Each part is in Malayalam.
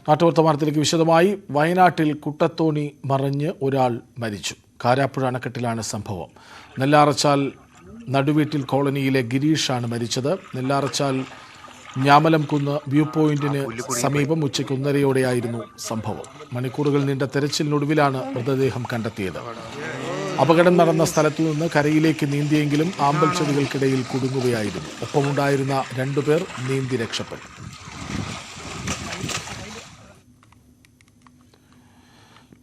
നാട്ടുവർത്തമാനത്തിലേക്ക് വിശദമായി. വയനാട്ടിൽ കുട്ടത്തോണി മറിഞ്ഞ് ഒരാൾ മരിച്ചു. കാരാപ്പുഴ അണക്കെട്ടിലാണ് സംഭവം. നെല്ലാറച്ചാൽ നടുവീട്ടിൽ കോളനിയിലെ ഗിരീഷാണ് മരിച്ചത്. നെല്ലാറച്ചാൽ ഞാമലംകുന്ന് വ്യൂ പോയിന്റിന് സമീപം ഉച്ചയ്ക്ക് 1:30യോടെയായിരുന്നു സംഭവം. മണിക്കൂറുകൾ നീണ്ട തെരച്ചിലിനൊടുവിലാണ് മൃതദേഹം കണ്ടെത്തിയത്. അപകടം നടന്ന സ്ഥലത്തു നിന്ന് കരയിലേക്ക് നീന്തിയെങ്കിലും ആമ്പൽ ചെടികൾക്കിടയിൽ കുടുങ്ങുകയായിരുന്നു. ഒപ്പമുണ്ടായിരുന്ന 2 പേർ നീന്തി രക്ഷപ്പെട്ടു.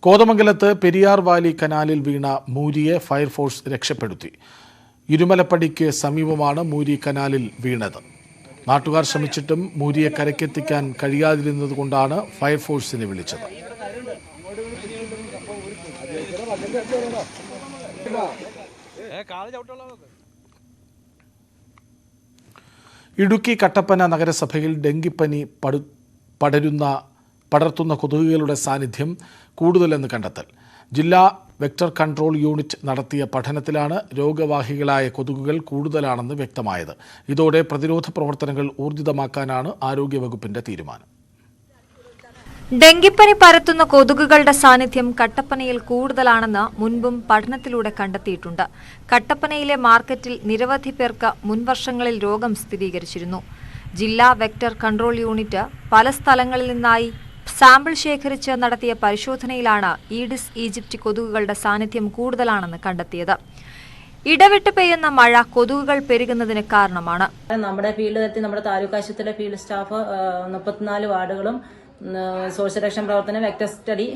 കോതമംഗലത്ത് പെരിയാർ വാലി കനാലിൽ വീണ മൂരിയെ ഫയർഫോഴ്സ് രക്ഷപ്പെടുത്തി. ഇരുമലപ്പടിക്ക് സമീപമാണ് മൂരി കനാലിൽ വീണത്. നാട്ടുകാർ ശ്രമിച്ചിട്ടും മൂരിയെ കരയ്ക്കെത്തിക്കാൻ കഴിയാതിരുന്നതുകൊണ്ടാണ് ഫയർഫോഴ്സിനെ വിളിച്ചത്. ഇടുക്കി കട്ടപ്പന നഗരസഭയിൽ ഡെങ്കിപ്പനി പടർത്തുന്ന കൊതുകുകളുടെ സാന്നിധ്യം കൂടുതലെന്ന് കണ്ടെത്തൽ. ജില്ലാ വെക്ടർ കൺട്രോൾ യൂണിറ്റ് നടത്തിയ പഠനത്തിലാണ് രോഗവാഹികളായ കൊതുകുകൾ കൂടുതലാണെന്ന് വ്യക്തമായത്. ഇതോടെ പ്രതിരോധ പ്രവർത്തനങ്ങൾ ഊർജിതമാക്കാനാണ് ആരോഗ്യവകുപ്പിന്റെ തീരുമാനം. ഡെങ്കിപ്പനി പരത്തുന്ന കൊതുകുകളുടെ സാന്നിധ്യം കട്ടപ്പനയിൽ കൂടുതലാണെന്ന് മുൻപും പഠനത്തിലൂടെ കണ്ടെത്തിയിട്ടുണ്ട്. കട്ടപ്പനയിലെ മാർക്കറ്റിൽ നിരവധി പേർക്ക് മുൻവർഷങ്ങളിൽ രോഗം സ്ഥിരീകരിച്ചിരുന്നു. ജില്ലാ വെക്ടർ കൺട്രോൾ യൂണിറ്റ് പല സ്ഥലങ്ങളിൽ നിന്നായി സാമ്പിൾ ശേഖരിച്ച് നടത്തിയ പരിശോധനയിലാണ് ഈഡിസ് ഈജിപ്തി കൊതുകുകളുടെ സാന്നിധ്യം കൂടുതലാണെന്ന് കണ്ടെത്തിയത്. ഇടവിട്ട് പെയ്യുന്ന മഴ കൊതുകുകൾ പെരുകുന്നതിന് കാരണമാണ്. നമ്മുടെ ഫീൽഡ് തലത്തിൽ നമ്മുടെ താലൂക്ക് ആശുപത്രിയിലെ ഫീൽഡ് സ്റ്റാഫ് 34 വാർഡുകളും സോഷ്യൽ ആക്ഷൻ പ്രവർത്തനം, വെക്ടർ സ്റ്റഡി,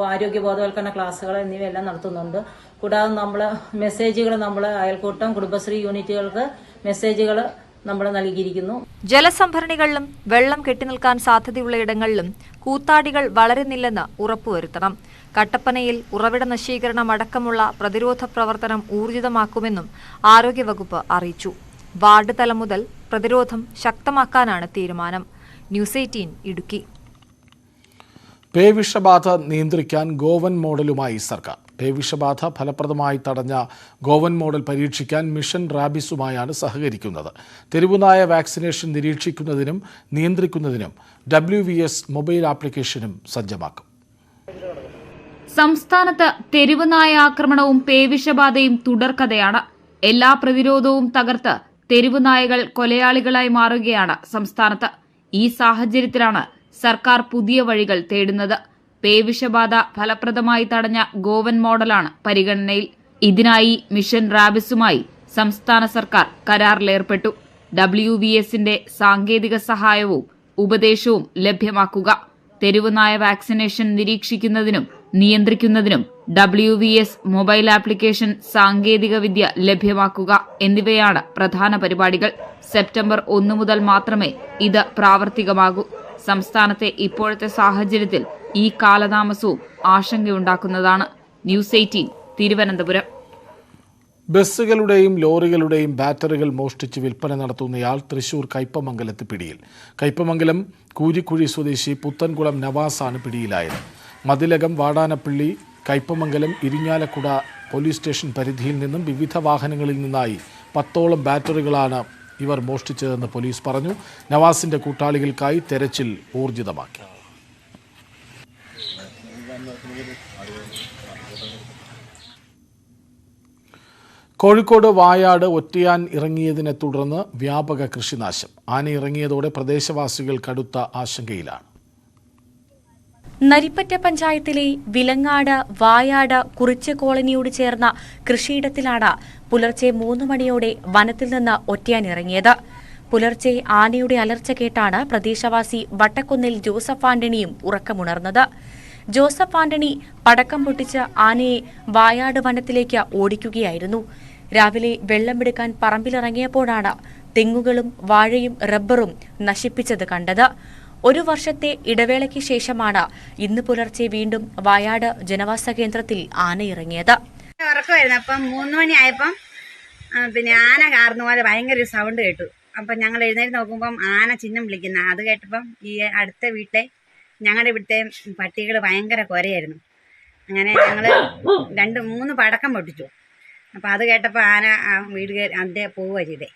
ആരോഗ്യ ബോധവൽക്കരണ ക്ലാസുകൾ എന്നിവയെല്ലാം നടത്തുന്നുണ്ട്. കൂടാതെ നമ്മൾ മെസ്സേജുകൾ നമ്മൾ അയൽക്കൂട്ടം, കുടുംബശ്രീ യൂണിറ്റുകൾക്ക് മെസ്സേജുകൾ നമ്മൾ നൽകിയിരിക്കുന്നു. ജലസംഭരണികളിലും വെള്ളം കെട്ടിനിൽക്കാൻ സാധ്യതയുള്ള ഇടങ്ങളിലും കൂത്താടികൾ വളരുന്നില്ലെന്ന് ഉറപ്പുവരുത്തണം. കട്ടപ്പനയിൽ ഉറവിട നശീകരണം അടക്കമുള്ള പ്രതിരോധ പ്രവർത്തനം ഊർജിതമാക്കുമെന്നും ആരോഗ്യവകുപ്പ് അറിയിച്ചു. വാർഡ് തലം മുതൽ പ്രതിരോധം ശക്തമാക്കാനാണ് തീരുമാനം. ന്യൂസ് 18 ഇടുക്കി. പേവിഷബാധ നിയന്ത്രിക്കാൻ ഗോവൻ മോഡലുമായി സർക്കാർ. പേവിഷബാധ ഫലപ്രദമായി തടഞ്ഞ ഗോവൻ മോഡൽ പരീക്ഷിക്കാൻ മിഷൻ റാബിസുമായാണ് സഹകരിക്കുന്നത്. തെരുവുനായ വാക്സിനേഷൻ നിരീക്ഷിക്കുന്നതിനും നിയന്ത്രിക്കുന്നതിനും WVS മൊബൈൽ ആപ്ലിക്കേഷനും സജ്ജമാക്കും. സംസ്ഥാനത്ത് തെരുവുനായ ആക്രമണവും പേവിഷബാധയും തുടർക്കഥയാണ്. എല്ലാ പ്രതിരോധവും തകർത്ത് തെരുവുനായകൾ കൊലയാളികളായി മാറുകയാണ് സംസ്ഥാനത്ത്. ഈ സാഹചര്യത്തിലാണ് സർക്കാർ പുതിയ വഴികൾ തേടുന്നത്. പേവിഷബാധ ഫലപ്രദമായി തടഞ്ഞ ഗോവൻ മോഡലാണ് പരിഗണനയിൽ. ഇതിനായി മിഷൻ റാബിസുമായി സംസ്ഥാന സർക്കാർ കരാറിലേർപ്പെട്ടു. WVSന്റെ സാങ്കേതിക സഹായവും ഉപദേശവും ലഭ്യമാക്കുക, തെരുവുനായ വാക്സിനേഷൻ നിരീക്ഷിക്കുന്നതിനും നിയന്ത്രിക്കുന്നതിനും WVS മൊബൈൽ ആപ്ലിക്കേഷൻ സാങ്കേതിക വിദ്യ ലഭ്യമാക്കുക എന്നിവയാണ് പ്രധാന പരിപാടികൾ. സെപ്റ്റംബർ 1 മുതൽ മാത്രമേ ഇത് പ്രാവർത്തികമാകൂ. സംസ്ഥാനത്തെ ഇപ്പോഴത്തെ സാഹചര്യത്തിൽ ഈ കാലതാമസവും ആശങ്കയുണ്ടാക്കുന്നതാണ്. ന്യൂസ് 18 തിരുവനന്തപുരം. ബസ്സുകളുടെയും ലോറികളുടെയും ബാറ്ററികൾ മോഷ്ടിച്ച് വിൽപ്പന നടത്തുന്നയാൾ തൃശൂർ കയ്പമംഗലത്ത് പിടിയിൽ. കയ്പമംഗലം കൂരിക്കുഴി സ്വദേശി പുത്തൻകുളം നവാസാണ് പിടിയിലായത്. മതിലകം, വാടാനപ്പള്ളി, കയ്പമംഗലം, ഇരിങ്ങാലക്കുട പോലീസ് സ്റ്റേഷൻ പരിധിയിൽ നിന്നും വിവിധ വാഹനങ്ങളിൽ നിന്നായി 10ഓളം ബാറ്ററികളാണ് ഇവർ മോഷ്ടിച്ചതെന്ന് പോലീസ് പറഞ്ഞു. നവാസിന്റെ കൂട്ടാളികൾക്കായി തെരച്ചിൽ ഊർജിതമാക്കി. കോഴിക്കോട് വായാട് ഒറ്റയാൻ ഇറങ്ങിയതിനെ തുടർന്ന് വ്യാപക കൃഷിനാശം. ആന ഇറങ്ങിയതോടെ പ്രദേശവാസികൾ കടുത്ത ആശങ്കയിലാണ്. നരിപ്പറ്റ പഞ്ചായത്തിലെ വിലങ്ങാട്, വായാട്, കുറിച്ച് കോളനിയോട് ചേർന്ന കൃഷിയിടത്തിലാണ് പുലർച്ചെ 3 മണിയോടെ വനത്തിൽ നിന്ന് ഒറ്റയാൻ ഇറങ്ങിയത്. പുലർച്ചെ ആനയുടെ അലർച്ച കേട്ടാണ് പ്രദേശവാസി വട്ടക്കുന്നിൽ ജോസഫ് ആന്റണിയും ഉറക്കമുണർന്നത്. ജോസഫ് ആന്റണി പടക്കം പൊട്ടിച്ച് ആനയെ വായാട് വനത്തിലേക്ക് ഓടിക്കുകയായിരുന്നു. രാവിലെ വെള്ളമെടുക്കാൻ പറമ്പിലിറങ്ങിയപ്പോഴാണ് തെങ്ങുകളും വാഴയും റബ്ബറും നശിപ്പിച്ചത് കണ്ടത്. 1 വർഷത്തെ ഇടവേളയ്ക്ക് ശേഷമാണ് ഇന്ന് പുലർച്ചെ വീണ്ടും വായാട് ജനവാസ കേന്ദ്രത്തിൽ ആന ഇറങ്ങിയത്. ഉറക്കമായിരുന്നു. അപ്പം 3 മണിയായപ്പം ആന കാർന്ന പോലെ ഭയങ്കര ഒരു സൗണ്ട് കേട്ടു. അപ്പം ഞങ്ങൾ എഴുന്നേറ്റ് നോക്കുമ്പം ആന ചിഹ്നം വിളിക്കുന്ന അത് കേട്ടപ്പം ഈ അടുത്ത വീട്ടിലെ ഞങ്ങളുടെ ഇവിടുത്തെ പട്ടികൾ ഭയങ്കര കുരയായിരുന്നു. അങ്ങനെ ഞങ്ങൾ 2-3 പടക്കം പൊട്ടിച്ചു. അപ്പം അത് കേട്ടപ്പോൾ ആന വീട് അതിൻ്റെ പോവുക ചെയ്തേ.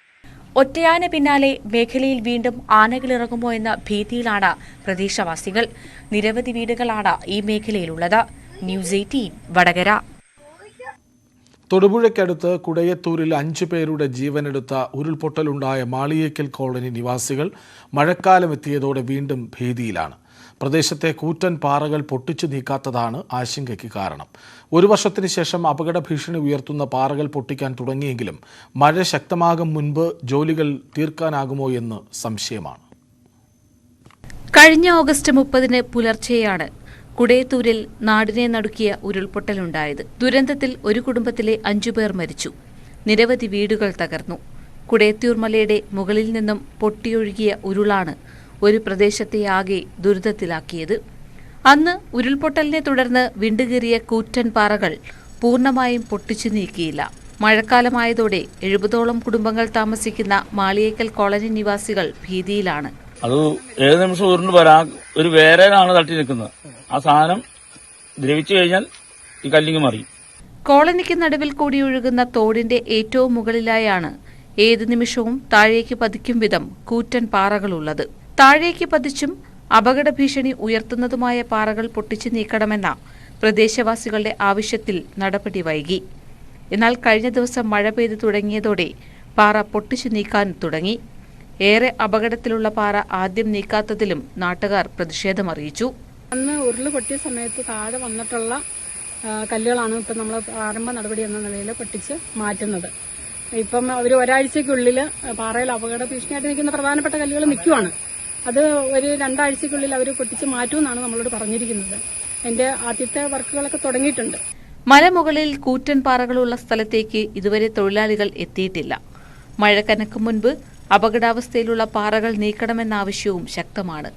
ഒറ്റയാന പിന്നാലെ മേഖലയിൽ വീണ്ടും ആനകളിറങ്ങുമോ എന്ന ഭീതിയിലാണ് പ്രദേശവാസികൾ. നിരവധി വീടുകളാണ് ഈ മേഖലയിലുള്ളത്. ന്യൂസ് 18 വടകര. തൊടുപുഴയ്ക്കടുത്ത് കുടയത്തൂരിൽ 5 പേരുടെ ജീവനെടുത്ത ഉരുൾപൊട്ടലുണ്ടായ മാളിയേക്കൽ കോളനി നിവാസികൾ മഴക്കാലം എത്തിയതോടെ വീണ്ടും ഭീതിയിലാണ്. പ്രദേശത്തെ കൂറ്റൻ പാറകൾ പൊട്ടിച്ചു നീക്കാത്തതാണ് ആശങ്കയ്ക്ക് കാരണം. ഒരു വർഷത്തിന് ശേഷം അപകട ഭീഷണി ഉയർത്തുന്ന പാറകൾ പൊട്ടിക്കാൻ തുടങ്ങിയെങ്കിലും മഴ ശക്തമാകും മുൻപ് ജോലികൾ തീർക്കാനാകുമോ എന്ന് സംശയമാണ്. കഴിഞ്ഞ ഓഗസ്റ്റ് 30 പുലർച്ചെയാണ് കുടയത്തൂരിൽ നാടിനെ നടുക്കിയ ഉരുൾപൊട്ടലുണ്ടായത്. ദുരന്തത്തിൽ ഒരു കുടുംബത്തിലെ 5 പേർ മരിച്ചു. നിരവധി വീടുകൾ തകർന്നു. കുടയത്തൂർ മലയുടെ മുകളിൽ നിന്നും പൊട്ടിയൊഴുകിയ ഉരുളാണ് ഒരു പ്രദേശത്തെ ആകെ ദുരിതത്തിലാക്കിയത്. അന്ന് ഉരുൾപൊട്ടലിനെ തുടർന്ന് വിണ്ടുകീറിയ കൂറ്റൻ പാറകൾ പൂർണ്ണമായും പൊട്ടിച്ചു നീക്കിയില്ല. മഴക്കാലമായതോടെ 70ഓളം കുടുംബങ്ങൾ താമസിക്കുന്ന മാളിയേക്കൽ കോളനി നിവാസികൾ ഭീതിയിലാണ്. അത് ഏത് നിമിഷം ഉരുണ്ട് വരാൻ ഒരു വേരേലാണ് തട്ടി നിൽക്കുന്നത്. ആ സാധനം ദ്രവിച്ചു കഴിഞ്ഞാൽ ഈ കല്ലിങ് മറിയും. കോളനിക്ക് നടുവിൽ കൂടി ഒഴുകുന്ന തോടിന്റെ ഏറ്റവും മുകളിലായാണ് ഏത് നിമിഷവും താഴേക്ക് പതിക്കും വിധം കൂറ്റൻ പാറകളുള്ളത്. താഴേക്ക് പതിച്ചും അപകട ഭീഷണി ഉയർത്തുന്നതുമായ പാറകൾ പൊട്ടിച്ചു നീക്കണമെന്ന പ്രദേശവാസികളുടെ ആവശ്യത്തിൽ നടപടി വൈകി. എന്നാൽ കഴിഞ്ഞ ദിവസം മഴ പെയ്തു തുടങ്ങിയതോടെ പാറ പൊട്ടിച്ചു നീക്കാൻ തുടങ്ങി. ഏറെ അപകടത്തിലുള്ള പാറ ആദ്യം നീക്കാത്തതിലും നാട്ടുകാർ പ്രതിഷേധമറിയിച്ചു. അന്ന് ഉരുള് പൊട്ടിയ സമയത്ത് താഴെ വന്നിട്ടുള്ള കല്ലുകളാണ് ഇപ്പം നമ്മൾ പ്രാരംഭ നടപടി എന്ന നിലയിൽ പൊട്ടിച്ച് മാറ്റുന്നത്. ഇപ്പം ഒരു ഒരാഴ്ചയ്ക്കുള്ളിൽ പാറയിൽ അപകട ഭീഷണിയായിട്ട് നിൽക്കുന്ന പ്രധാനപ്പെട്ട കല്ലുകൾ നിൽക്കുവാണ്. അത് ഒരു 2 ആഴ്ചയ്ക്കുള്ളിൽ അവർ പൊട്ടിച്ച് മാറ്റുമെന്നാണ് നമ്മളോട് പറഞ്ഞിരിക്കുന്നത്. അതിന്റെ ആദ്യത്തെ വർക്കുകളൊക്കെ തുടങ്ങിയിട്ടുണ്ട്. മലമുകളിൽ കൂറ്റൻ പാറകളുള്ള സ്ഥലത്തേക്ക് ഇതുവരെ തൊഴിലാളികൾ എത്തിയിട്ടില്ല. മഴ കനക്കും മുൻപ് അപകടാവസ്ഥയിലുള്ള പാറകൾ നീക്കണമെന്ന ആവശ്യവും ശക്തമാണ്.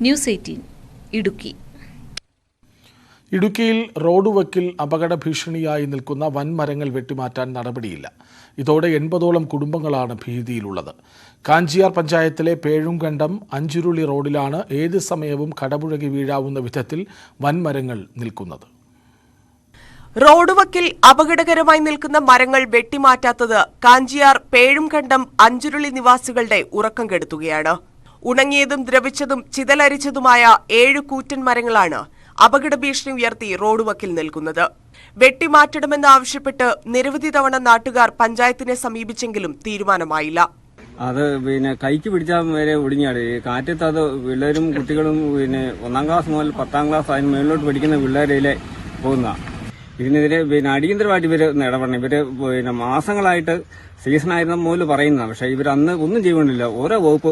ന്യൂസ് 18 ഇടുക്കി. ഇടുക്കിയിൽ റോഡ് വക്കിൽ അപകട ഭീഷണിയായി നിൽക്കുന്ന വൻമരങ്ങൾ വെട്ടിമാറ്റാൻ നടപടിയില്ല. ഇതോടെ 80ഓളം കുടുംബങ്ങളാണ് ഭീതിയിലുള്ളത്. കാഞ്ചിയാർ പഞ്ചായത്തിലെ പേഴുംകണ്ടം അഞ്ചുരുളി റോഡിലാണ് ഏത് സമയവും കടപുഴകി വീഴാവുന്ന വിധത്തിൽ വൻമരങ്ങൾ നിൽക്കുന്നത്. റോഡ് വക്കിൽ അപകടകരമായി നിൽക്കുന്ന മരങ്ങൾ വെട്ടിമാറ്റാത്തത് കാഞ്ചിയാർ പേഴുംകണ്ടം അഞ്ചുരുളി നിവാസികളുടെ ഉറക്കം കെടുത്തുകയാണ്. ഉണങ്ങിയതും ദ്രവിച്ചതും ചിതലരിച്ചതുമായ 7 കൂറ്റൻ മരങ്ങളാണ് അപകട ഭീഷണി ഉയർത്തി റോഡ് വക്കിൽ നിൽക്കുന്നത്. വെട്ടിമാറ്റണമെന്നാവശ്യപ്പെട്ട് നിരവധി തവണ നാട്ടുകാർ പഞ്ചായത്തിനെ സമീപിച്ചെങ്കിലും തീരുമാനമായില്ല. അത് കൈക്ക് പിടിച്ചാൽ വരെ ഒടിഞ്ഞാടി. കാറ്റത്ത് അത് പിള്ളേരും കുട്ടികളും 1ാം ക്ലാസ് മുതൽ 10ാം ക്ലാസ് അതിന് മേളിലോട്ട് പഠിക്കുന്ന പിള്ളേരെ പോകുന്ന ഇതിനെതിരെ അടിയന്തരമായിട്ട് ഇവര് ഇടപെടണം. ഇവര് മാസങ്ങളായിട്ട് സീസണായിരുന്ന മുതൽ പറയുന്നതാണ്. പക്ഷെ ഇവർ അന്ന് ഒന്നും ചെയ്യുന്നില്ല. ഓരോ വകുപ്പ്,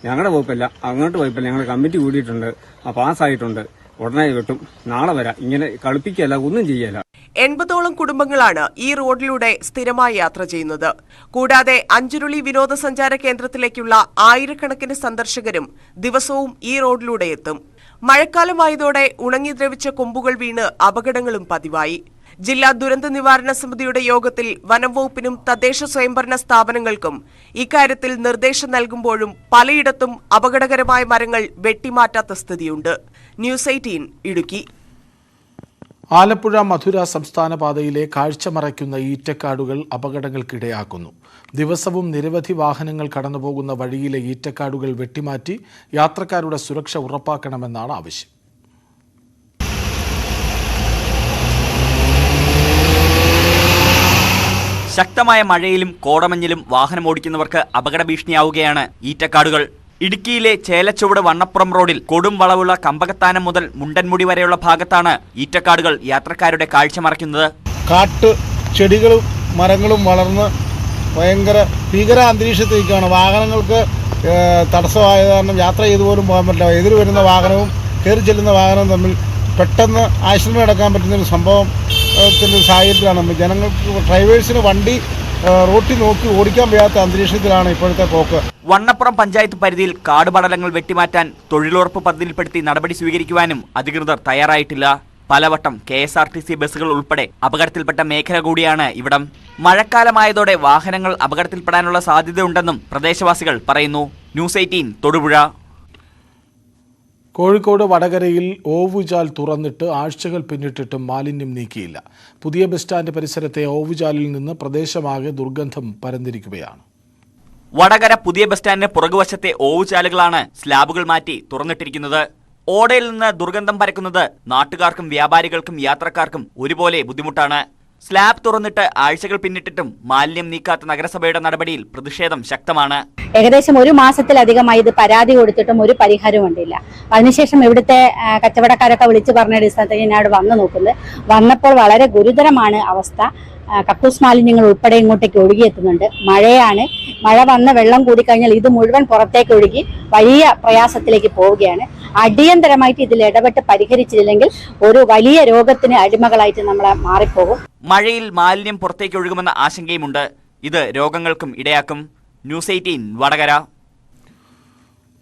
ഞങ്ങളുടെ വകുപ്പല്ല, അങ്ങോട്ട് വകുപ്പല്ല, ഞങ്ങൾ കമ്മിറ്റി കൂടിയിട്ടുണ്ട്, പാസ്സായിട്ടുണ്ട്, ഉടനെ വെട്ടും, നാളെ വരാം, ഇങ്ങനെ കളിപ്പിക്കല്ല, ഒന്നും ചെയ്യല. 80ഓളം കുടുംബങ്ങളാണ് ഈ റോഡിലൂടെ സ്ഥിരമായി യാത്ര ചെയ്യുന്നത്. കൂടാതെ അഞ്ചുരുളി വിനോദസഞ്ചാര കേന്ദ്രത്തിലേക്കുള്ള ആയിരക്കണക്കിന് സന്ദർശകരും ദിവസവും ഈ റോഡിലൂടെ എത്തും. മഴക്കാലമായതോടെ ഉണങ്ങി ദ്രവിച്ച കൊമ്പുകൾ വീണ് അപകടങ്ങളും പതിവായി. ജില്ലാ ദുരന്ത നിവാരണ സമിതിയുടെ യോഗത്തിൽ വനം വകുപ്പിനും തദ്ദേശ സ്വയംഭരണ സ്ഥാപനങ്ങൾക്കും ഇക്കാര്യത്തിൽ നിർദ്ദേശം നൽകുമ്പോഴും പലയിടത്തും അപകടകരമായ മരങ്ങൾ വെട്ടിമാറ്റാത്ത സ്ഥിതിയുണ്ട്. ന്യൂസ് 18 ഇടുക്കി. ആലപ്പുഴ മധുര സംസ്ഥാന പാതയിലെ കാഴ്ച മറയ്ക്കുന്ന ഈറ്റക്കാടുകൾ അപകടങ്ങൾക്കിടയാക്കുന്നു. ദിവസവും നിരവധി വാഹനങ്ങൾ കടന്നുപോകുന്ന വഴിയിലെ ഈറ്റക്കാടുകൾ വെട്ടിമാറ്റി യാത്രക്കാരുടെ സുരക്ഷ ഉറപ്പാക്കണമെന്നാണ് ആവശ്യം. ശക്തമായ മഴയിലും കോടമഞ്ഞിലും വാഹനമോടിക്കുന്നവർക്ക് അപകട ഭീഷണിയാവുകയാണ് ഈറ്റക്കാടുകൾ. ഇടുക്കിയിലെ ചേലച്ചുവട് വണ്ണപ്പുറം റോഡിൽ കൊടും വളവുള്ള കമ്പകത്താനം മുതൽ മുണ്ടൻമുടി വരെയുള്ള ഭാഗത്താണ് ഈറ്റക്കാടുകൾ യാത്രക്കാരുടെ കാഴ്ച മറയ്ക്കുന്നത്. കാട്ട് ചെടികളും മരങ്ങളും വളർന്ന് ഭയങ്കര ഭീകര അന്തരീക്ഷത്തിലേക്കാണ്. വാഹനങ്ങൾക്ക് തടസ്സമായത് കാരണം യാത്ര ചെയ്തു പോലും പോകാൻ പറ്റില്ല. എതിർ വരുന്ന വാഹനവും കയറി ചെല്ലുന്ന വാഹനവും തമ്മിൽ പെട്ടെന്ന് ആക്സിഡന്റ് നടക്കാൻ പറ്റുന്ന ഒരു സംഭവത്തിന്റെ സാഹചര്യത്തിലാണ് ജനങ്ങൾക്ക്, ഡ്രൈവേഴ്സിന് വണ്ടി റോട്ടിൽ നോക്കി ഓടിക്കാൻ വയ്യാത്ത അന്തരീക്ഷത്തിലാണ് ഇപ്പോഴത്തെ പോക്ക്. വണ്ണപ്പുറം പഞ്ചായത്ത് പരിധിയിൽ കാടുപടലങ്ങൾ വെട്ടിമാറ്റാൻ തൊഴിലുറപ്പ് പദ്ധതിയിൽപ്പെടുത്തി നടപടി സ്വീകരിക്കുവാനും അധികൃതർ തയ്യാറായിട്ടില്ല. പലവട്ടം KSRTC ബസ്സുകൾ ഉൾപ്പെടെ അപകടത്തിൽപ്പെട്ട മേഖല കൂടിയാണ് ഇവിടം. മഴക്കാലമായതോടെ വാഹനങ്ങൾ അപകടത്തിൽപ്പെടാനുള്ള സാധ്യതയുണ്ടെന്നും പ്രദേശവാസികൾ പറയുന്നു. ന്യൂസ് 18 തൊടുപുഴ. കോഴിക്കോട് വടകരയിൽ ഓവുചാൽ തുറന്നിട്ട് ആഴ്ചകൾ പിന്നിട്ടിട്ടും മാലിന്യം നീക്കിയില്ല. പുതിയ ബസ് സ്റ്റാൻഡ് പരിസരത്തെ ഓവുചാലിൽ നിന്ന് പ്രദേശമാകെ ദുർഗന്ധം പരന്നിരിക്കുകയാണ്. വടകര പുതിയ ബസ് സ്റ്റാൻഡിന് പുറകുവശത്തെ ഓവുചാലുകളാണ് സ്ലാബുകൾ മാറ്റി തുറന്നിട്ടിരിക്കുന്നത്. ഓടയിൽ നിന്ന് ദുർഗന്ധം പരക്കുന്നത് നാട്ടുകാർക്കും വ്യാപാരികൾക്കും യാത്രക്കാർക്കും ഒരുപോലെ ബുദ്ധിമുട്ടാണ്. സ്ലാബ് തുറന്നിട്ട് ആഴ്ചകൾ പിന്നിട്ടിട്ടും മാലിന്യം നീക്കാത്ത നഗരസഭയുടെ നടപടിയിൽ പ്രതിഷേധം ശക്തമാണ്. ഏകദേശം 1 മാസത്തിലധികമായി ഇത് പരാതി കൊടുത്തിട്ടും ഒരു പരിഹാരവും കണ്ടില്ല. അതിനുശേഷം ഇവിടുത്തെ കച്ചവടക്കാരൊക്കെ വിളിച്ചു പറഞ്ഞ അടിസ്ഥാനത്തിൽ ഞാൻ അവിടെ വന്നു നോക്കുന്നത്. വന്നപ്പോൾ വളരെ ഗുരുതരമാണ് അവസ്ഥ. കക്കൂസ് മാലിന്യങ്ങൾ ഉൾപ്പെടെ ഇങ്ങോട്ടേക്ക് ഒഴുകിയെത്തുന്നുണ്ട്. മഴയാണ്. മഴ വന്ന് വെള്ളം കൂടിക്കഴിഞ്ഞാൽ ഇത് മുഴുവൻ പുറത്തേക്ക് ഒഴുകി വലിയ പ്രയാസത്തിലേക്ക് പോവുകയാണ്. അടിയന്തരമായിട്ട് ഇതിൽ ഇടപെട്ട് പരിഹരിച്ചില്ലെങ്കിൽ ഒരു വലിയ രോഗത്തിന് അടിമകളായിട്ട് നമ്മൾ മാറിപ്പോകും. മഴയിൽ മാലിന്യം പുറത്തേക്ക് ഒഴുകുമെന്ന ആശങ്കയുമുണ്ട്. ഇത് രോഗങ്ങൾക്കും ഇടയാക്കും. ന്യൂസ് 18 വടകര.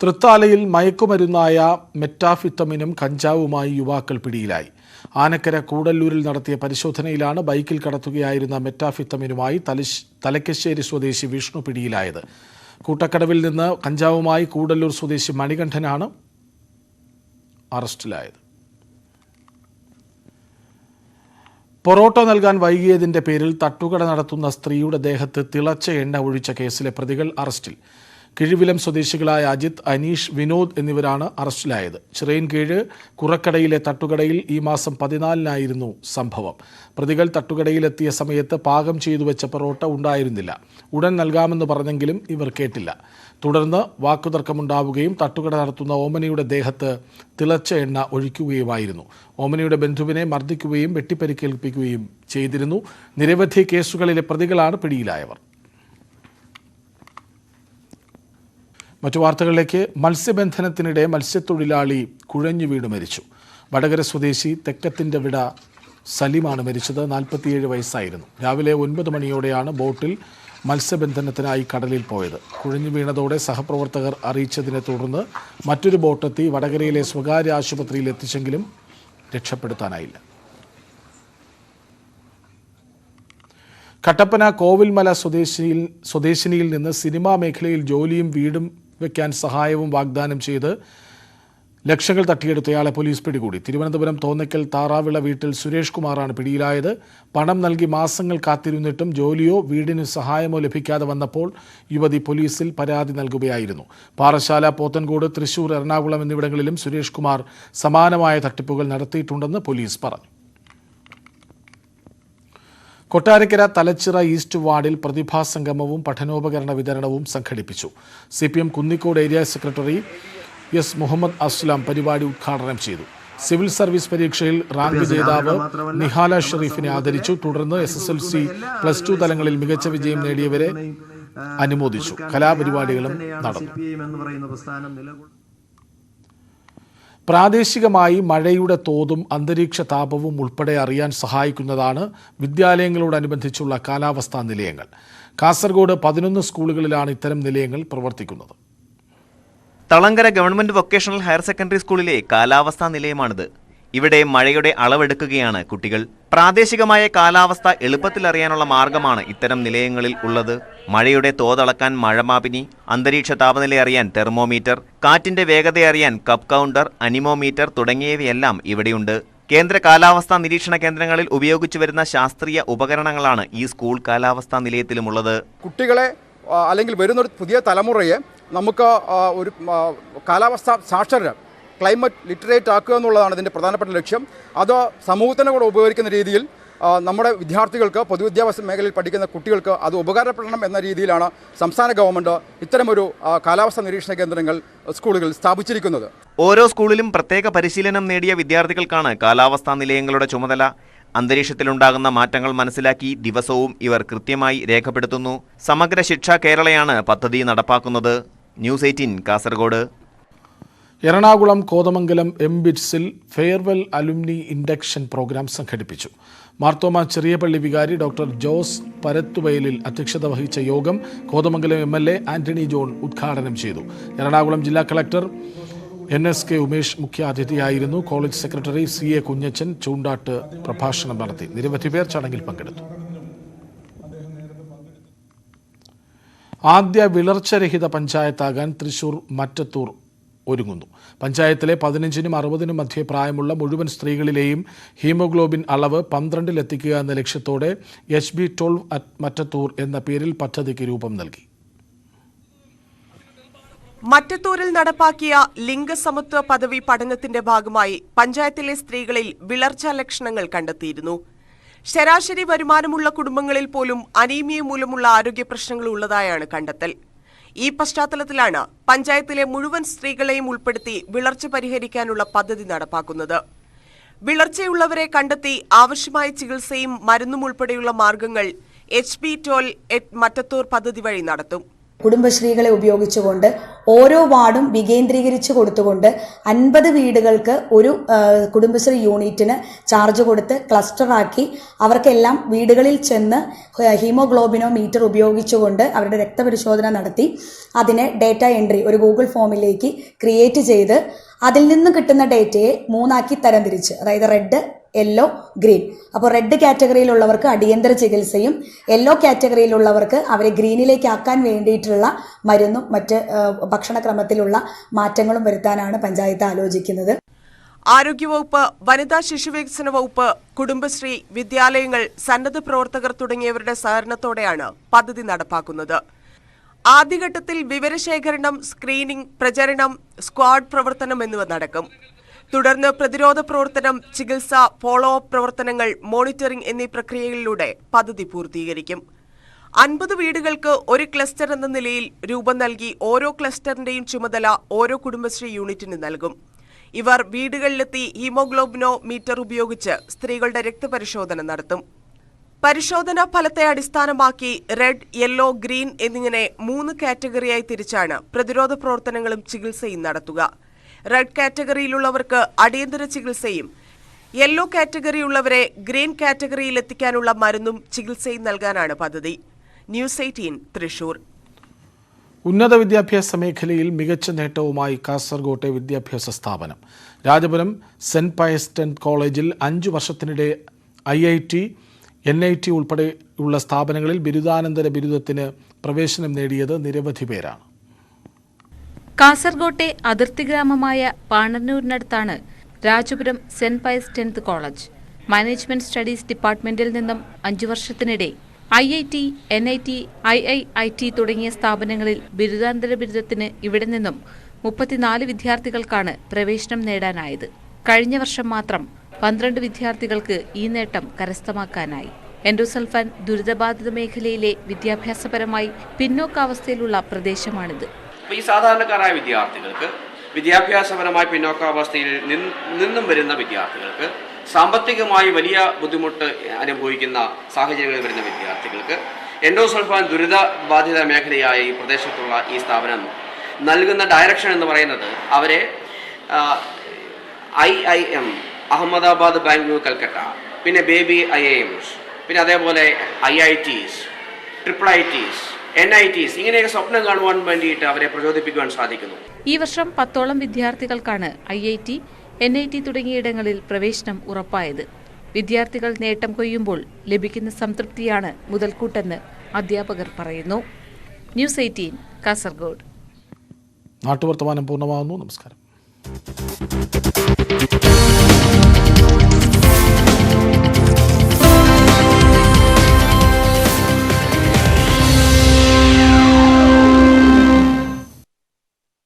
തൃത്താലയിൽ മയക്കുമരുന്നായ മെറ്റാഫിത്തമിനും കഞ്ചാവുമായി യുവാക്കൾ പിടിയിലായി. ആനക്കര കൂടല്ലൂരിൽ നടത്തിയ പരിശോധനയിലാണ് ബൈക്കിൽ കടത്തുകയായിരുന്ന മെറ്റാഫിത്തമിനുമായി തലക്കശ്ശേരി സ്വദേശി വിഷ്ണു പിടിയിലായത്. കൂട്ടക്കടവിൽ നിന്ന് കഞ്ചാവുമായി കൂടല്ലൂർ സ്വദേശി മണികണ്ഠനാണ് അറസ്റ്റിലായത്. പൊറോട്ട നൽകാൻ വൈകിയതിന്റെ പേരിൽ തട്ടുകട നടത്തുന്ന സ്ത്രീയുടെ ദേഹത്ത് തിളച്ച എണ്ണ ഒഴിച്ച കേസിലെ പ്രതികൾ അറസ്റ്റിൽ. കിഴിവിലം സ്വദേശികളായ അജിത്, അനീഷ്, വിനോദ് എന്നിവരാണ് അറസ്റ്റിലായത്. ചിറയൻകീഴ് കുറക്കടയിലെ തട്ടുകടയിൽ ഈ മാസം 14-നായിരുന്നു സംഭവം. പ്രതികൾ തട്ടുകടയിലെത്തിയ സമയത്ത് പാകം ചെയ്തു വെച്ച പൊറോട്ട ഉണ്ടായിരുന്നില്ല. ഉടൻ നൽകാമെന്ന് പറഞ്ഞെങ്കിലും ഇവർ കേട്ടില്ല. തുടർന്ന് വാക്കുതർക്കമുണ്ടാവുകയും തട്ടുകട നടത്തുന്ന ഓമനയുടെ ദേഹത്ത് തിളച്ച എണ്ണ ഒഴിക്കുകയുമായിരുന്നു. ഓമനയുടെ ബന്ധുവിനെ മർദ്ദിക്കുകയും വെട്ടിപ്പരിക്കേൽപ്പിക്കുകയും ചെയ്തിരുന്നു. നിരവധി കേസുകളിലെ പ്രതികളാണ് പിടിയിലായവർ. മറ്റു വാർത്തകളിലേക്ക്. മത്സ്യബന്ധനത്തിനിടെ മത്സ്യത്തൊഴിലാളി കുഴഞ്ഞു വീണ് മരിച്ചു. വടകര സ്വദേശി തെക്കത്തിൻ്റെ വിട സലീമാണ് മരിച്ചത്. 47 വയസ്സായിരുന്നു. രാവിലെ 9 മണിയോടെയാണ് ബോട്ടിൽ മത്സ്യബന്ധനത്തിനായി കടലിൽ പോയത്. കുഴഞ്ഞു വീണതോടെ സഹപ്രവർത്തകർ അറിയിച്ചതിനെ തുടർന്ന് മറ്റൊരു ബോട്ടെത്തി വടകരയിലെ സ്വകാര്യ ആശുപത്രിയിൽ എത്തിച്ചെങ്കിലും രക്ഷപ്പെടുത്താനായില്ല. കട്ടപ്പന കോവിൽമല സ്വദേശിനിയിൽ നിന്ന് സിനിമാ മേഖലയിൽ ജോലിയും വീടും വയ്ക്കാൻ സഹായവും വാഗ്ദാനം ചെയ്ത് ലക്ഷങ്ങൾ തട്ടിയെടുത്തയാളെ പോലീസ് പിടികൂടി. തിരുവനന്തപുരം തോന്നയ്ക്കൽ താറാവിള വീട്ടിൽ സുരേഷ് കുമാറാണ് പിടിയിലായത്. പണം നൽകി മാസങ്ങൾ കാത്തിരുന്നിട്ടും ജോലിയോ വീടിന് സഹായമോ ലഭിക്കാതെ വന്നപ്പോൾ യുവതി പോലീസിൽ പരാതി നൽകുകയായിരുന്നു. പാറശാല, പോത്തൻകോട്, തൃശൂർ, എറണാകുളം എന്നിവിടങ്ങളിലും സുരേഷ് കുമാർ സമാനമായ തട്ടിപ്പുകൾ നടത്തിയിട്ടുണ്ടെന്ന് പോലീസ് പറഞ്ഞു. കൊട്ടാരക്കര തലച്ചിറ ഈസ്റ്റ് വാർഡിൽ പ്രതിഭാസംഗമവും പഠനോപകരണ വിതരണവും സംഘടിപ്പിച്ചു. CPM Kunnicode area secretary S. Muhammad Aslam പരിപാടി ഉദ്ഘാടനം ചെയ്തു. സിവിൽ സർവീസ് പരീക്ഷയിൽ റാങ്ക് ജേതാവ് നിഹാല ഷെരീഫിനെ ആദരിച്ചു. തുടർന്ന് SSLC, +2 തലങ്ങളിൽ മികച്ച വിജയം നേടിയവരെ അനുമോദിച്ചു. കലാപരിപാടികളും നടന്നു. പ്രാദേശികമായി മഴയുടെ തോതും അന്തരീക്ഷ താപവും ഉൾപ്പെടെ അറിയാൻ സഹായിക്കുന്നതാണ് വിദ്യാലയങ്ങളോടനുബന്ധിച്ചുള്ള കാലാവസ്ഥാ നിലയങ്ങൾ. കാസർഗോഡ് 11 സ്കൂളുകളിലാണ് ഇത്തരം നിലയങ്ങൾ പ്രവർത്തിക്കുന്നത്. Thalangara government vocational higher secondary സ്കൂളിലെ കാലാവസ്ഥാ നിലയമാണിത്. ഇവിടെ മഴയുടെ അളവെടുക്കുകയാണ് കുട്ടികൾ. പ്രാദേശികമായ കാലാവസ്ഥ എളുപ്പത്തിൽ അറിയാനുള്ള മാർഗമാണ് ഇത്തരം നിലയങ്ങളിൽ ഉള്ളത്. മഴയുടെ തോതളക്കാൻ മഴമാപിനി, അന്തരീക്ഷ താപനില അറിയാൻ തെർമോമീറ്റർ, കാറ്റിന്റെ വേഗത അറിയാൻ കപ്പ് കൗണ്ടർ, അനിമോമീറ്റർ തുടങ്ങിയവയെല്ലാം ഇവിടെയുണ്ട്. കേന്ദ്ര കാലാവസ്ഥാ നിരീക്ഷണ കേന്ദ്രങ്ങളിൽ ഉപയോഗിച്ചു വരുന്ന ശാസ്ത്രീയ ഉപകരണങ്ങളാണ് ഈ സ്കൂൾ കാലാവസ്ഥാ നിലയത്തിലുമുള്ളത്. കുട്ടികളെ അല്ലെങ്കിൽ വരുന്നൊരു പുതിയ തലമുറയെ നമുക്ക് ഒരു കാലാവസ്ഥ സാക്ഷരത, ക്ലൈമറ്റ് ലിറ്ററേറ്റ് ആക്കുക എന്നുള്ളതാണ് ഇതിൻ്റെ പ്രധാനപ്പെട്ട ലക്ഷ്യം. അത് സമൂഹത്തിനെ കൂടെ ഉപകരിക്കുന്ന രീതിയിൽ നമ്മുടെ വിദ്യാർത്ഥികൾക്ക്, പൊതുവിദ്യാഭ്യാസ മേഖലയിൽ പഠിക്കുന്ന കുട്ടികൾക്ക് അത് ഉപകാരപ്പെടണം എന്ന രീതിയിലാണ് സംസ്ഥാന ഗവൺമെൻറ് ഇത്തരമൊരു കാലാവസ്ഥാ നിരീക്ഷണ കേന്ദ്രങ്ങൾ സ്കൂളുകളിൽ സ്ഥാപിച്ചിരിക്കുന്നത്. ഓരോ സ്കൂളിലും പ്രത്യേക പരിശീലനം നേടിയ വിദ്യാർത്ഥികൾക്കാണ് കാലാവസ്ഥാ നിലയങ്ങളുടെ ചുമതല. അന്തരീക്ഷത്തിലുണ്ടാകുന്ന മാറ്റങ്ങൾ മനസ്സിലാക്കി ദിവസവും ഇവർ കൃത്യമായി രേഖപ്പെടുത്തുന്നു. സമഗ്ര ശിക്ഷ കേരളയാണ് പദ്ധതി നടപ്പാക്കുന്നത്. ന്യൂസ് 18 കാസർഗോഡ്. എറണാകുളം കോതമംഗലം MBITSൽ ഫെയർവെൽ അലുമിനി ഇൻഡക്ഷൻ പ്രോഗ്രാം സംഘടിപ്പിച്ചു. മാർത്തോമ ചെറിയപള്ളി വികാരി ഡോക്ടർ ജോസ് പരത്തുവയലിൽ അധ്യക്ഷത വഹിച്ച യോഗം കോതമംഗലം MLA ആന്റണി ജോൺ ഉദ്ഘാടനം ചെയ്തു. എറണാകുളം ജില്ലാ കളക്ടർ NSK ഉമേഷ് മുഖ്യാതിഥിയായിരുന്നു. College secretary CA Kunjachan Choondattu പ്രഭാഷണം നടത്തി. നിരവധി പേർ ചടങ്ങിൽ പങ്കെടുത്തു. ആദ്യ വിളർച്ചരഹിത പഞ്ചായത്താകാൻ തൃശൂർ മറ്റത്തൂർ ഒരുങ്ങുന്നു. പഞ്ചായത്തിലെ 15-നും 60-നും മധ്യേ പ്രായമുള്ള മുഴുവൻ സ്ത്രീകളിലെയും ഹീമോഗ്ലോബിൻ അളവ് 12-ൽ എത്തിക്കുക എന്ന ലക്ഷ്യത്തോടെ HB12 മറ്റത്തൂർ എന്ന പേരിൽ പദ്ധതിക്ക് രൂപം നൽകി. മറ്റത്തൂരിൽ നടപ്പാക്കിയ ലിംഗസമത്വ പദവി പഠനത്തിന്റെ ഭാഗമായി പഞ്ചായത്തിലെ സ്ത്രീകളിൽ വിളർച്ചാ ലക്ഷണങ്ങൾ കണ്ടെത്തിയിരുന്നു. ശരാശരി വരുമാനമുള്ള കുടുംബങ്ങളിൽ പോലും അനീമിയ മൂലമുള്ള ആരോഗ്യ പ്രശ്നങ്ങൾ ഉള്ളതായാണ് കണ്ടെത്തൽ. ഈ പശ്ചാത്തലത്തിലാണ് പഞ്ചായത്തിലെ മുഴുവൻ സ്ത്രീകളെയും ഉൾപ്പെടുത്തി വിളർച്ച പരിഹരിക്കാനുള്ള പദ്ധതി നടപ്പാക്കുന്നത്. വിളർച്ചയുള്ളവരെ കണ്ടെത്തി ആവശ്യമായ ചികിത്സയും മരുന്നും ഉൾപ്പെടെയുള്ള മാർഗങ്ങൾ HB12 മറ്റത്തൂർ പദ്ധതി വഴി നടത്തും. കുടുംബശ്രീകളെ ഉപയോഗിച്ചുകൊണ്ട് ഓരോ വാർഡും വികേന്ദ്രീകരിച്ചു കൊടുത്തുകൊണ്ട് 50 വീടുകൾക്ക് ഒരു കുടുംബശ്രീ യൂണിറ്റിന് ചാർജ് കൊടുത്ത് ക്ലസ്റ്ററാക്കി അവർക്കെല്ലാം വീടുകളിൽ ചെന്ന് ഹീമോഗ്ലോബിനോമീറ്റർ ഉപയോഗിച്ചുകൊണ്ട് അവരുടെ രക്തപരിശോധന നടത്തി അതിനെ ഡേറ്റ എൻട്രി ഒരു ഗൂഗിൾ ഫോമിലേക്ക് ക്രിയേറ്റ് ചെയ്ത് അതിൽ നിന്ന് കിട്ടുന്ന ഡേറ്റയെ 3 തരംതിരിച്ച്, അതായത് റെഡ്, യെല്ലോ, ഗ്രീൻ. അപ്പോൾ റെഡ് കാറ്റഗറിയിലുള്ളവർക്ക് അടിയന്തര ചികിത്സയും യെല്ലോ കാറ്റഗറിയിലുള്ളവർക്ക് അവരെ ഗ്രീനിലേക്ക് ആക്കാൻ വേണ്ടിയിട്ടുള്ള മരുന്നും മറ്റ് ഭക്ഷണക്രമത്തിലുള്ള മാറ്റങ്ങളും വരുത്താനാണ് പഞ്ചായത്ത് ആലോചിക്കുന്നത്. ആരോഗ്യവകുപ്പ്, വനിതാ ശിശുവികസന വകുപ്പ്, കുടുംബശ്രീ, വിദ്യാലയങ്ങൾ, സന്നദ്ധ പ്രവർത്തകർ തുടങ്ങിയവരുടെ സഹകരണത്തോടെയാണ് പദ്ധതി നടപ്പാക്കുന്നത്. ആദ്യഘട്ടത്തിൽ വിവരശേഖരണം, സ്ക്രീനിംഗ്, പ്രചരണം, സ്ക്വാഡ് പ്രവർത്തനം എന്നിവ നടക്കും. തുടർന്ന് പ്രതിരോധ പ്രവർത്തനം, ചികിത്സ, ഫോളോ അപ്പ് പ്രവർത്തനങ്ങൾ, മോണിറ്ററിംഗ് എന്നീ പ്രക്രിയകളിലൂടെ പദ്ധതി പൂർത്തീകരിക്കും. 50 വീടുകൾക്ക് ഒരു ക്ലസ്റ്റർ എന്ന നിലയിൽ രൂപം നൽകി ഓരോ ക്ലസ്റ്ററിന്റെയും ചുമതല ഓരോ കുടുംബശ്രീ യൂണിറ്റിന് നൽകും. ഇവർ വീടുകളിലെത്തി ഹീമോഗ്ലോബിനോമീറ്റർ ഉപയോഗിച്ച് സ്ത്രീകളുടെ രക്തപരിശോധന നടത്തും. പരിശോധനാ ഫലത്തെ അടിസ്ഥാനമാക്കി റെഡ്, യെല്ലോ, ഗ്രീൻ എന്നിങ്ങനെ 3 കാറ്റഗറിയായി തിരിച്ചാണ് പ്രതിരോധ പ്രവർത്തനങ്ങളും ചികിത്സയും നടത്തുക. റെഡ് കാറ്റഗറിയിലുള്ളവർക്ക് അടിയന്തര ചികിത്സയും യെല്ലോ കാറ്റഗറിയുള്ളവരെ ഗ്രീൻ കാറ്റഗറിയിൽ എത്തിക്കാനുള്ള മരുന്നും ചികിത്സയും നൽകാനാണ് പദ്ധതി. ന്യൂസ് 18 തൃശൂർ. ഉന്നത വിദ്യാഭ്യാസ മേഖലയിൽ മികച്ച നേട്ടവുമായി കാസർഗോട്ടെ വിദ്യാഭ്യാസ സ്ഥാപനം. രാജപുരം സെന്റ് പയസ് കോളേജിൽ 5 വർഷത്തിനിടെ IIT, NIT ഉൾപ്പെടെയുള്ള സ്ഥാപനങ്ങളിൽ ബിരുദാനന്തര ബിരുദത്തിന് പ്രവേശനം നേടിയത് നിരവധി പേരാണ്. കാസർഗോട്ടെ അതിർത്തി ഗ്രാമമായ പാണന്നൂരിനടുത്താണ് Rajapuram saint Pius 10th college. Management studies ഡിപ്പാർട്ട്മെന്റിൽ നിന്നും 5 വർഷത്തിനിടെ IIT, NIT, IIIT തുടങ്ങിയ സ്ഥാപനങ്ങളിൽ ബിരുദാനന്തര ബിരുദത്തിന് ഇവിടെ നിന്നും 34 വിദ്യാർത്ഥികൾക്കാണ് പ്രവേശനം നേടാനായത്. കഴിഞ്ഞ വർഷം മാത്രം 12 വിദ്യാർത്ഥികൾക്ക് ഈ നേട്ടം കരസ്ഥമാക്കാനായി. എൻഡോസൾഫാൻ ദുരിതബാധിത മേഖലയിലെ വിദ്യാഭ്യാസപരമായി പിന്നോക്കാവസ്ഥയിലുള്ള പ്രദേശമാണിത്. ഈ സാധാരണക്കാരായ വിദ്യാർത്ഥികൾക്ക്, വിദ്യാഭ്യാസപരമായി പിന്നോക്കാവസ്ഥയിൽ നിന്നും വരുന്ന വിദ്യാർത്ഥികൾക്ക്, സാമ്പത്തികമായി വലിയ ബുദ്ധിമുട്ട് അനുഭവിക്കുന്ന സാഹചര്യങ്ങളിൽ വരുന്ന വിദ്യാർത്ഥികൾക്ക് എൻഡോസൾഫാൻ ദുരിതബാധിത മേഖലയായ ഈ പ്രദേശത്തുള്ള ഈ സ്ഥാപനം നൽകുന്ന ഡയറക്ഷൻ എന്ന് പറയുന്നത് അവരെ IIM, അഹമ്മദാബാദ്, ബാംഗ്ലൂർ, കൽക്കട്ട, പിന്നെ ബേബി IIMs, പിന്നെ അതേപോലെ IITs, IIITs, NITs ഇങ്ങനെയൊക്കെ സ്വപ്നം കാണുവാൻ വേണ്ടിയിട്ട് അവരെ പ്രചോദിപ്പിക്കുവാൻ സാധിക്കുന്നു. ഈ വർഷം 10ഓളം വിദ്യാർത്ഥികൾക്കാണ് IIT, NIT തുടങ്ങിയിടങ്ങളിൽ പ്രവേശനം ഉറപ്പായത്. വിദ്യാർത്ഥികൾ നേട്ടം കൊയ്യുമ്പോൾ ലഭിക്കുന്ന സംതൃപ്തിയാണ് മുതൽക്കൂട്ടെന്ന് അധ്യാപകർ പറയുന്നു. ന്യൂസ് 18 കാസർഗോഡ്. നാട്ടുവർത്തമാനം പൂർണ്ണമാകുന്നു. നമസ്കാരം.